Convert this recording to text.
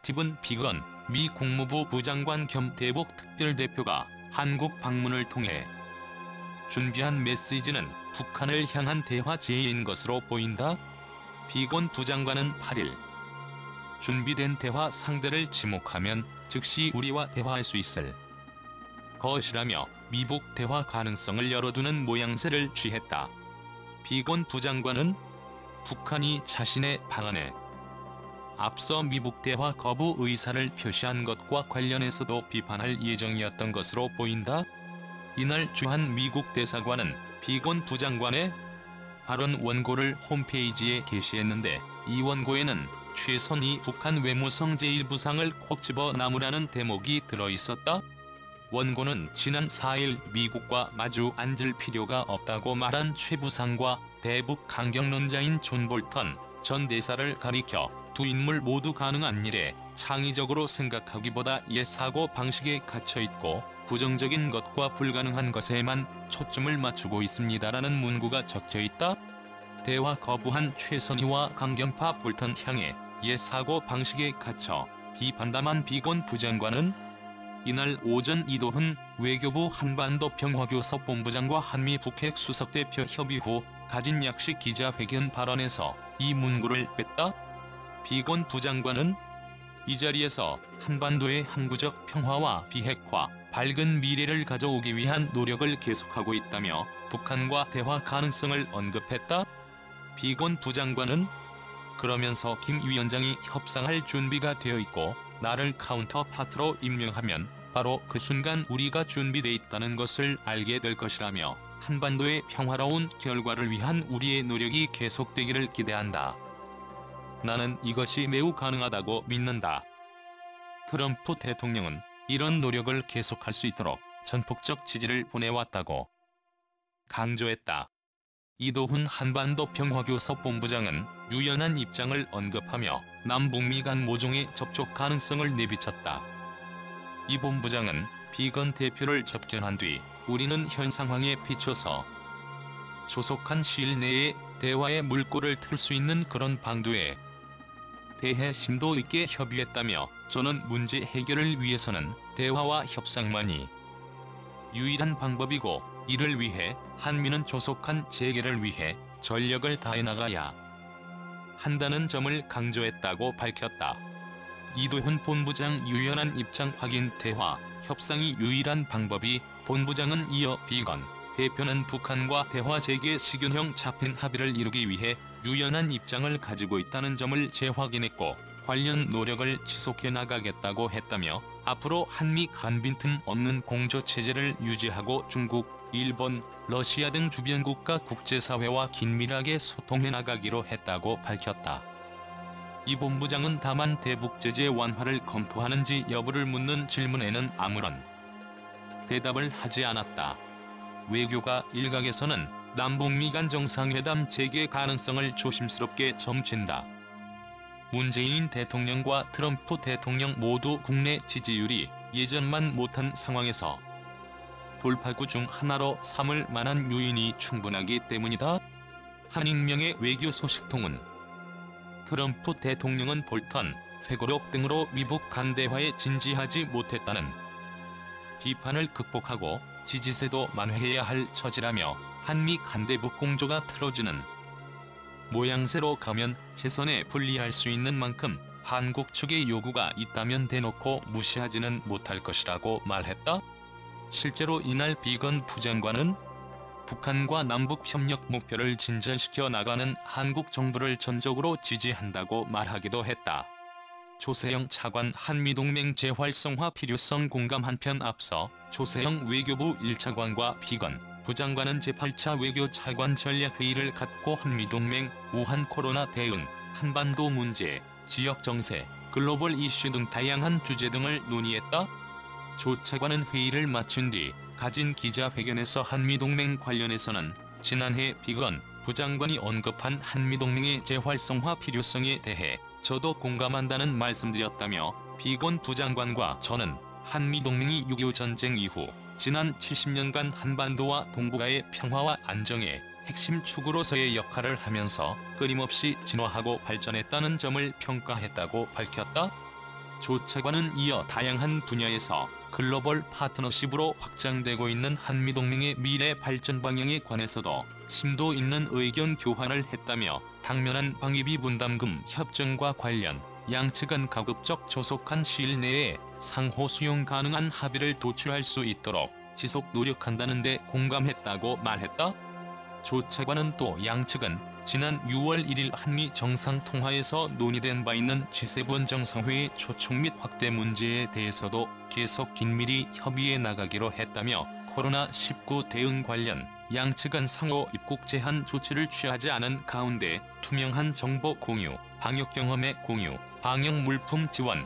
스티븐 비건 미 국무부 부장관 겸 대북 특별대표가 한국 방문을 통해 준비한 메시지는 북한을 향한 대화 제의인 것으로 보인다. 비건 부장관은 8일 준비된 대화 상대를 지목하면 즉시 우리와 대화할 수 있을 것이라며 미북 대화 가능성을 열어두는 모양새를 취했다. 비건 부장관은 북한이 자신의 방안에 앞서 미북 대화 거부 의사를 표시한 것과 관련해서도 비판할 예정이었던 것으로 보인다. 이날 주한 미국 대사관은 비건 부장관의 발언 원고를 홈페이지에 게시했는데 이 원고에는 최선희 북한 외무성 제1부상을 콕 집어 나무라는 대목이 들어있었다. 원고는 지난 4일 미국과 마주 앉을 필요가 없다고 말한 최 부상과 대북 강경론자인 존 볼턴 전 대사를 가리켜 두 인물 모두 가능한 일에 창의적으로 생각하기보다 옛 사고 방식에 갇혀있고 부정적인 것과 불가능한 것에만 초점을 맞추고 있습니다라는 문구가 적혀있다. 대화 거부한 최선희와 강경파 볼턴 향해 옛 사고 방식에 갇혀 비판담한 비건 부장관은 이날 오전 이도훈 외교부 한반도 평화교섭 본부장과 한미 북핵 수석대표 협의 후 가진 약식 기자회견 발언에서 이 문구를 뺐다. 비건 부장관은 이 자리에서 한반도의 항구적 평화와 비핵화, 밝은 미래를 가져오기 위한 노력을 계속하고 있다며 북한과 대화 가능성을 언급했다. 비건 부장관은 그러면서 김 위원장이 협상할 준비가 되어 있고 나를 카운터파트로 임명하면 바로 그 순간 우리가 준비돼 있다는 것을 알게 될 것이라며 한반도의 평화로운 결과를 위한 우리의 노력이 계속되기를 기대한다. 나는 이것이 매우 가능하다고 믿는다. 트럼프 대통령은 이런 노력을 계속할 수 있도록 전폭적 지지를 보내왔다고 강조했다. 이도훈 한반도 평화교섭 본부장은 유연한 입장을 언급하며 남북미 간 모종의 접촉 가능성을 내비쳤다. 이 본부장은 비건 대표를 접견한 뒤 우리는 현 상황에 비춰서 조속한 시일 내에 대화의 물꼬를 틀 수 있는 그런 방도에 대해 심도 있게 협의했다며 저는 문제 해결을 위해서는 대화와 협상만이 유일한 방법이고 이를 위해 한미는 조속한 재개를 위해 전력을 다해 나가야 한다는 점을 강조했다고 밝혔다. 이도훈 본부장 유연한 입장 확인 대화, 협상이 유일한 방법이 본부장은 이어 비건 대표는 북한과 대화 재개 시균형 잡힌 합의를 이루기 위해 유연한 입장을 가지고 있다는 점을 재확인했고 관련 노력을 지속해 나가겠다고 했다며 앞으로 한미 간 빈틈 없는 공조체제를 유지하고 중국, 일본, 러시아 등 주변 국가 국제사회와 긴밀하게 소통해 나가기로 했다고 밝혔다. 이 본부장은 다만 대북 제재 완화를 검토하는지 여부를 묻는 질문에는 아무런 대답을 하지 않았다. 외교가 일각에서는 남북미 간 정상회담 재개 가능성을 조심스럽게 점친다. 문재인 대통령과 트럼프 대통령 모두 국내 지지율이 예전만 못한 상황에서 돌파구 중 하나로 삼을 만한 요인이 충분하기 때문이다. 한 익명의 외교 소식통은 트럼프 대통령은 볼턴, 회고록 등으로 미북 간 대화에 진지하지 못했다는 비판을 극복하고 지지세도 만회해야 할 처지라며 한미 간대북 공조가 틀어지는 모양새로 가면 재선에 불리할 수 있는 만큼 한국 측의 요구가 있다면 대놓고 무시하지는 못할 것이라고 말했다. 실제로 이날 비건 부장관은 북한과 남북 협력 목표를 진전시켜 나가는 한국 정부를 전적으로 지지한다고 말하기도 했다. 조세영 차관 한미동맹 재활성화 필요성 공감 한편 앞서 조세영 외교부 1차관과 비건 부장관은 제8차 외교차관 전략회의를 갖고 한미동맹, 우한 코로나 대응, 한반도 문제, 지역 정세, 글로벌 이슈 등 다양한 주제 등을 논의했다. 조 차관은 회의를 마친 뒤 가진 기자회견에서 한미동맹 관련해서는 지난해 비건 부장관이 언급한 한미동맹의 재활성화 필요성에 대해 저도 공감한다는 말씀드렸다며 비건 부장관과 저는 한미동맹이 6.25 전쟁 이후 지난 70년간 한반도와 동북아의 평화와 안정의 핵심 축으로서의 역할을 하면서 끊임없이 진화하고 발전했다는 점을 평가했다고 밝혔다. 조 차관은 이어 다양한 분야에서 글로벌 파트너십으로 확장되고 있는 한미동맹의 미래 발전 방향에 관해서도 심도 있는 의견 교환을 했다며 당면한 방위비 분담금 협정과 관련 양측은 가급적 조속한 시일 내에 상호 수용 가능한 합의를 도출할 수 있도록 지속 노력한다는 데 공감했다고 말했다. 조 차관은 또 양측은 지난 6월 1일 한미 정상통화에서 논의된 바 있는 G7 정상회의 초청 및 확대 문제에 대해서도 계속 긴밀히 협의해 나가기로 했다며 코로나19 대응 관련 양측은 상호 입국 제한 조치를 취하지 않은 가운데 투명한 정보 공유, 방역 경험의 공유, 방역 물품 지원,